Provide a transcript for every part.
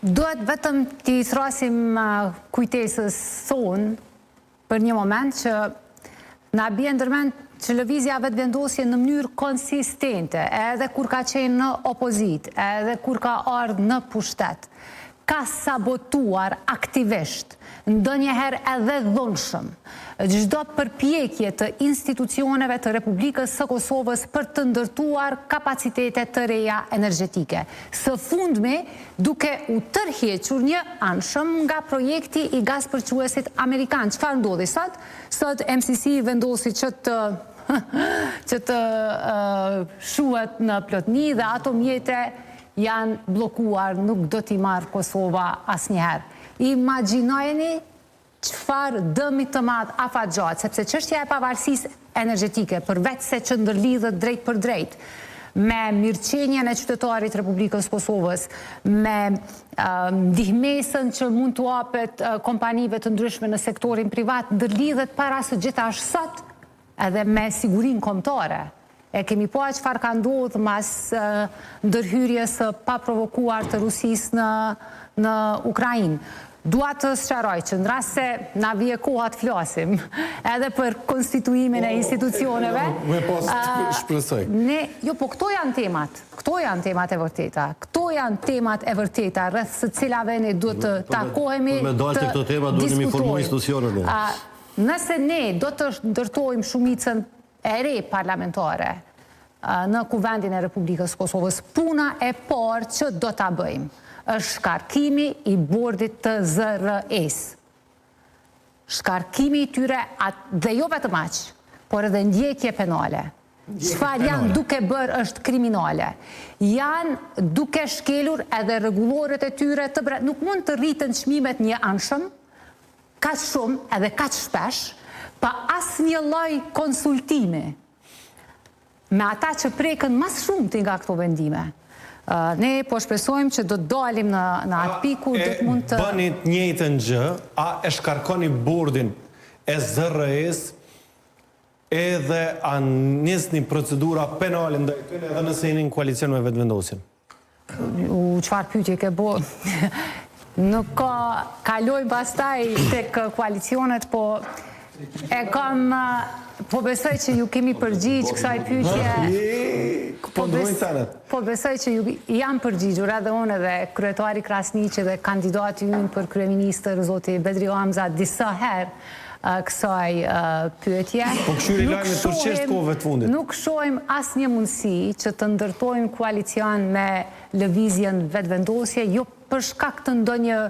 Duhet vetëm t'i thrasim kujtesës sonë për një moment që na bie ndërmend që lëvizja vetëvendosje në mënyrë konsistente, edhe kur ka qenë në opozit, edhe kur ka ardhur në pushtet, ka sabotuar aktivisht, ndonjëherë edhe dhunshëm, çdo përpjekje të institucioneve të Republikës së Kosovës për të ndërtuar kapacitete të reja energjetike. Së fundmi, duke u tërhequr një anshëm nga projekti i gaspërquesit amerikan. Çfarë ndodhi sot? Sot MCC vendosi që të shuhet në plotni dhe ato mjete janë blokuar, nuk do t'i marrë Kosova asnjëherë. Imagjinojeni çfarë dëmi të madh afatgjatë, sepse çështja e pavarësisë energjetike, përveç se që ndërlidhet drejt për drejt me mirëqenjen e qytetarit Republikës Kosovës, me ndihmesën që mund t'u japet kompanive të ndryshme në sektorin privat, ndërlidhet para së gjithashtu sot edhe me sigurinë kombëtare. E kemi pa çfarë ka ndodhur mas ndërhyrjes së paprovokuar të Rusisë në Ukrainë. Dua të sqaroj që në rast se na vije koha të flasim edhe për konstituimin e institucioneve. Me pas të shpresoj. Po këto janë temat. Këto janë temat e vërteta. Këto janë temat e vërteta rreth së cilave ne duhet të takohemi, të diskutojmë. Nëse ne do të ndërtojmë shumicën e re parlamentare në Kuvendin e Republikës Kosovës, puna e parë që do ta bëjmë është shkarkimi i bordit të ZRE-s. Shkarkimi i tyre, dhe jo vetëm aq, por edhe ndjekje penale. Çfarë janë duke bërë është kriminale. Janë duke shkelur edhe rregulloret e tyre nuk mund të rriten çmimet një anshëm, kaq shumë edhe kaq shpesh, pa asnjë lloj konsultimi me ata që prekën më shumë nga këto vendime. Ne po shpresojmë që do të dalim në atë piku, do të mund të bëni të njëjtën gjë, a e shkarkoni bordin e ZRE-s edhe a nisni procedura penale ndaj tyre edhe nëse jeni në koalicion me vetëvendosjen? Çfarë pyetje ke bo? Nuk kalojmë pastaj tek koalicionet, po e kam... Po besoj që ju kemi përgjigj kësaj pyetje. Po besoj që ju jam përgjigjur edhe unë edhe kryetari Krasniqi dhe kandidati ynë për kryeministër zoti Bedri Hamza disa herë kësaj pyetje. Po këshyri lajme turqisht kohëve të fundit. Nuk shohim asnjë mundësi që të ndërtojmë koalicion me lëvizjen vetëvendosje, jo për shkak të ndonjë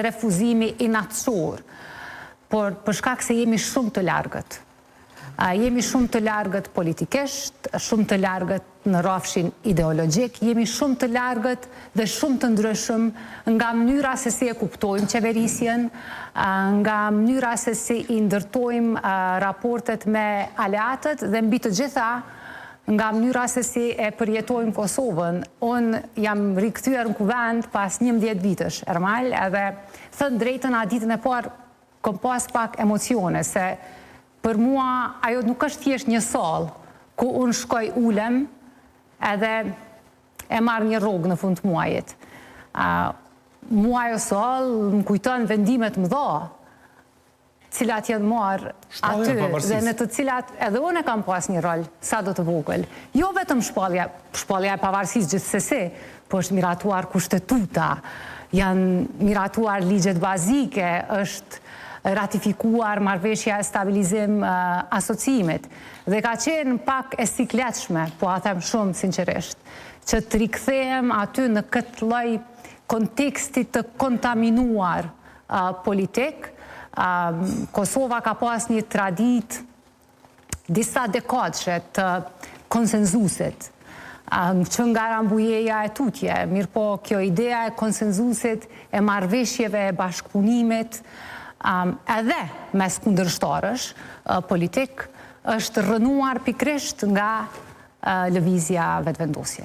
refuzimi inatësor, por për shkak se jemi shumë të largët. Jemi shumë të largët politikisht, shumë të largët në rrafshin ideologjik, jemi shumë të largët dhe shumë të ndryshëm nga mënyra se si e kuptojmë qeverisjen, nga mënyra se si i ndërtojmë raportet me aleatët dhe mbi të gjitha nga mënyra se si e përjetojmë Kosovën. Unë jam rikthyer në kuvend pas 11 vitësh, Ermal, edhe thënë drejtën a ditën e parë kom pas pak emocione, se për mua, ajo nuk është thjesht një sallë, ku unë shkoj ulem edhe e marrë një rrogë në fund të muajit. Mua ajo sallë më kujton vendimet mëdha, cilat janë marrë aty, dhe në të cilat edhe unë e kam pas një rol, sa do të vogël. Jo vetëm shpallja e pavarësisë gjithsesi, po është miratuar kushtetuta, janë miratuar ligjet bazike, është ratifikuar marrëveshja e stabilizim asocimit. Dhe ka qenë pak e sikletshme, po a them shumë sinqerisht, që të rikthehem aty në këtë lloj kontekstit të kontaminuar politik. Kosova ka pas një traditë disa dekadëshe të konsenzusit, që nga rambujeja e tutje, mirë po kjo idea e konsenzusit, e marrëveshjeve, e bashkëpunimit, edhe mes kundërshtarësh politik, është rënuar pikrisht nga lëvizja vetëvendosje.